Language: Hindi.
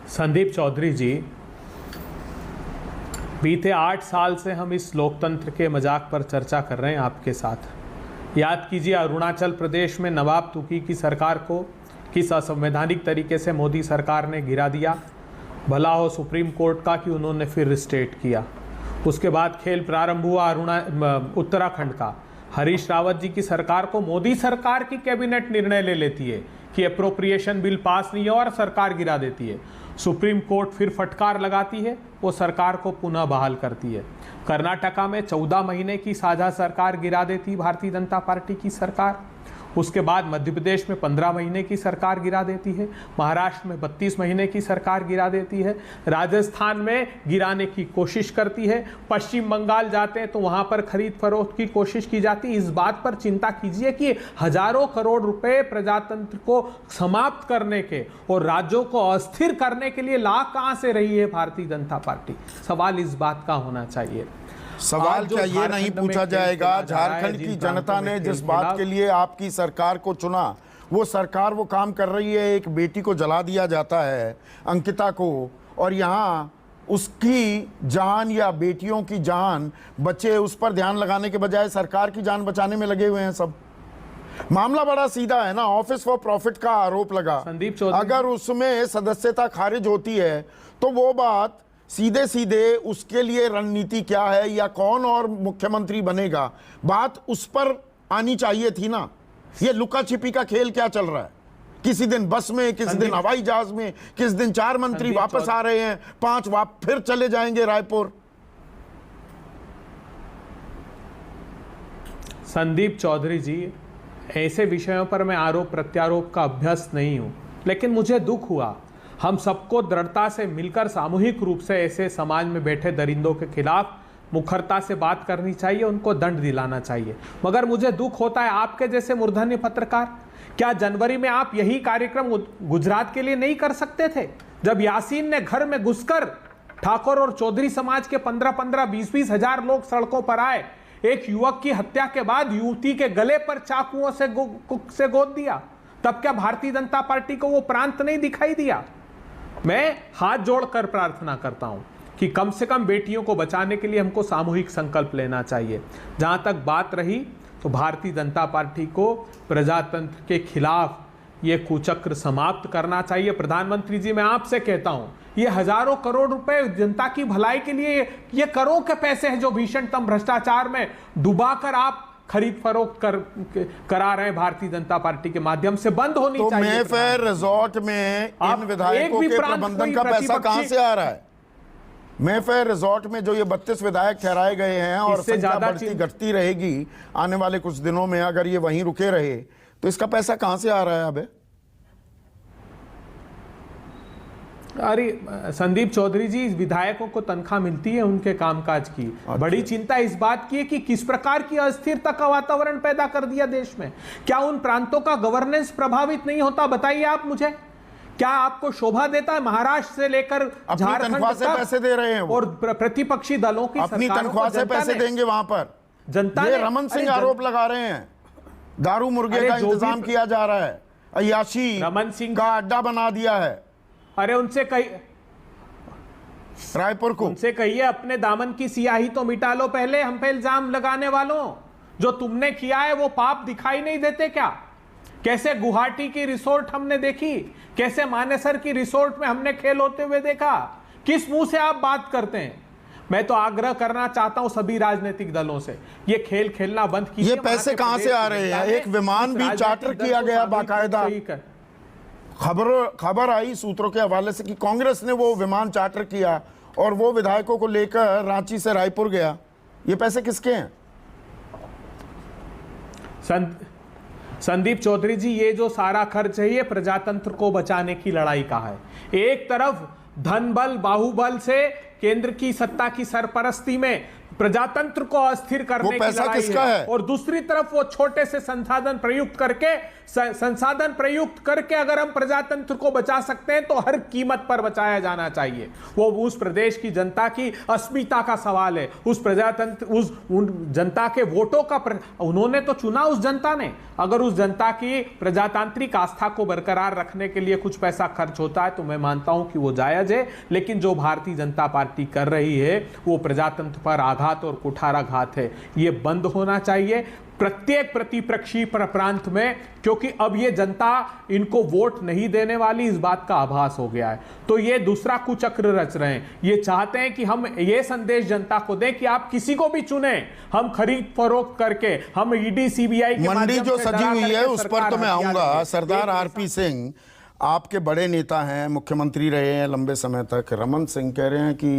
संदीप चौधरी जी, बीते 8 साल से हम इस लोकतंत्र के मजाक पर चर्चा कर रहे हैं आपके साथ। याद कीजिए, अरुणाचल प्रदेश में नवाब तुकी की सरकार को किस असंवैधानिक तरीके से मोदी सरकार ने गिरा दिया। भला हो सुप्रीम कोर्ट का कि उन्होंने फिर रिस्टेट किया। उसके बाद खेल प्रारंभ हुआ उत्तराखंड का। हरीश रावत जी की सरकार को मोदी सरकार की कैबिनेट निर्णय ले लेती है कि एप्रोप्रिएशन बिल पास नहीं है और सरकार गिरा देती है। सुप्रीम कोर्ट फिर फटकार लगाती है, वो सरकार को पुनः बहाल करती है। कर्नाटका में 14 महीने की साझा सरकार गिरा देती भारतीय जनता पार्टी की सरकार। उसके बाद मध्य प्रदेश में 15 महीने की सरकार गिरा देती है। महाराष्ट्र में 32 महीने की सरकार गिरा देती है। राजस्थान में गिराने की कोशिश करती है। पश्चिम बंगाल जाते हैं तो वहां पर खरीद फरोख्त की कोशिश की जाती है। इस बात पर चिंता कीजिए कि हजारों करोड़ रुपए प्रजातंत्र को समाप्त करने के और राज्यों को अस्थिर करने के लिए ला कहां से रही है भारतीय जनता पार्टी। सवाल इस बात का होना चाहिए। सवाल क्या ये नहीं पूछा जाएगा, झारखंड की जनता ने जिस बात के लिए आपकी सरकार को चुना वो सरकार वो काम कर रही है। एक बेटी को जला दिया जाता है, अंकिता को, और यहाँ उसकी जान या बेटियों की जान बचे, उस पर ध्यान लगाने के बजाय सरकार की जान बचाने में लगे हुए हैं सब। मामला बड़ा सीधा है ना। ऑफिस फॉर प्रॉफिट का आरोप लगा, संदीप चौधरी, अगर उसमें सदस्यता खारिज होती है तो वो बात सीधे सीधे उसके लिए रणनीति क्या है या कौन और मुख्यमंत्री बनेगा, बात उस पर आनी चाहिए थी ना। ये लुका छिपी का खेल क्या चल रहा है? किसी दिन बस में, किसी दिन हवाई जहाज में, किसी दिन 4 मंत्री वापस आ रहे हैं, 5 फिर चले जाएंगे रायपुर। संदीप चौधरी जी, ऐसे विषयों पर मैं आरोप प्रत्यारोप का अभ्यस्त नहीं हूं, लेकिन मुझे दुख हुआ। हम सबको दृढ़ता से मिलकर सामूहिक रूप से ऐसे समाज में बैठे दरिंदों के खिलाफ मुखरता से बात करनी चाहिए, उनको दंड दिलाना चाहिए। मगर मुझे दुख होता है आपके जैसे मूर्धन्य पत्रकार, क्या जनवरी में आप यही कार्यक्रम गुजरात के लिए नहीं कर सकते थे? जब यासीन ने घर में घुसकर ठाकुर और चौधरी समाज के 15-15, 20-20 हजार लोग सड़कों पर आए, एक युवक की हत्या के बाद युवती के गले पर चाकुओं से गोद दिया, तब क्या भारतीय जनता पार्टी को वो प्रांत नहीं दिखाई दिया? मैं हाथ जोड़कर प्रार्थना करता हूं कि कम से कम बेटियों को बचाने के लिए हमको सामूहिक संकल्प लेना चाहिए। जहां तक बात रही तो भारतीय जनता पार्टी को प्रजातंत्र के खिलाफ ये कुचक्र समाप्त करना चाहिए। प्रधानमंत्री जी, मैं आपसे कहता हूं, ये हजारों करोड़ रुपए जनता की भलाई के लिए, ये करोड़ के पैसे हैं जो भीषणतम भ्रष्टाचार में डुबाकर आप खरीद फरोख्त करा रहे हैं भारतीय जनता पार्टी के माध्यम से, बंद होनी तो चाहिए। मेफेयर रिजॉर्ट में इन विधायकों के प्रबंधन का पैसा कहां से आ रहा है? मेफेयर रिजॉर्ट में जो ये 32 विधायक ठहराए गए हैं और संख्या बढ़ती घटती रहेगी आने वाले कुछ दिनों में, अगर ये वहीं रुके रहे तो इसका पैसा कहां से आ रहा है? अबे अरे संदीप चौधरी जी, विधायकों को तनख्वाह मिलती है उनके कामकाज की। बड़ी चिंता इस बात की है कि किस प्रकार की अस्थिरता का वातावरण पैदा कर दिया देश में। क्या उन प्रांतों का गवर्नेंस प्रभावित नहीं होता? बताइए आप मुझे। क्या आपको शोभा देता है महाराष्ट्र से लेकर झारखंड तक पैसे दे रहे हैं और प्रतिपक्षी दलों की अपनी तनख्वाह से पैसे देंगे वहां पर? जनता ये रमन सिंह आरोप लगा रहे हैं, दारू मुर्गे का इंतजाम किया जा रहा है, अय्याशी रमन सिंह का अड्डा बना दिया है। अरे उनसे रायपुर को उनसे कहिए अपने दामन की सियाही तो मिटा लो पहले। हम पे इल्जाम लगाने वालों, जो तुमने किया है वो पाप दिखाई नहीं देते क्या? कैसे गुवाहाटी की रिसोर्ट हमने देखी, कैसे मानेसर की रिसोर्ट में हमने खेल होते हुए देखा। किस मुंह से आप बात करते हैं? मैं तो आग्रह करना चाहता हूं सभी राजनीतिक दलों से, ये खेल खेलना बंद कीजिए। ये पैसे कहां से आ रहे हैं? एक विमान भी चार्टर किया गया बाकायदा। खबर आई सूत्रों के हवाले से कि कांग्रेस ने वो विमान चार्टर किया और वो विधायकों को लेकर रांची से रायपुर गया। ये पैसे किसके हैं? संदीप चौधरी जी, ये जो सारा खर्च है ये प्रजातंत्र को बचाने की लड़ाई का है। एक तरफ धन बल बाहुबल से केंद्र की सत्ता की सरपरस्ती में प्रजातंत्र को अस्थिर करने की पैसा लड़ाई किसका है? और दूसरी तरफ वो छोटे से संसाधन प्रयुक्त करके अगर हम प्रजातंत्र को बचा सकते हैं तो हर कीमत पर बचाया जाना चाहिए। वो उस प्रदेश की जनता की अस्मिता का सवाल है, उन जनता के वोटों का उन्होंने तो चुना, उस जनता ने। अगर उस जनता की प्रजातांत्रिक आस्था को बरकरार रखने के लिए कुछ पैसा खर्च होता है तो मैं मानता हूं कि वो जायज है, लेकिन जो भारतीय जनता पार्टी कर रही है वो प्रजातंत्र पर आघात और कुठाराघात है। ये बंद होना चाहिए प्रत्येक प्रतिपक्षी प्रांत में, क्योंकि अब ये जनता इनको वोट नहीं देने वाली, इस बात का आभास हो गया है। तो ये दूसरा कुचक्र रच रहे हैं। ये चाहते हैं कि हम ये संदेश जनता को दें कि आप किसी को भी चुने, हम खरीद फरोख्त करके, हम ईडी सीबीआई के मंडी जो सजी हुई है उस पर तो मैं आऊंगा। सरदार आरपी सिंह आपके बड़े नेता हैं, मुख्यमंत्री रहे हैं लंबे समय तक। रमन सिंह कह रहे हैं कि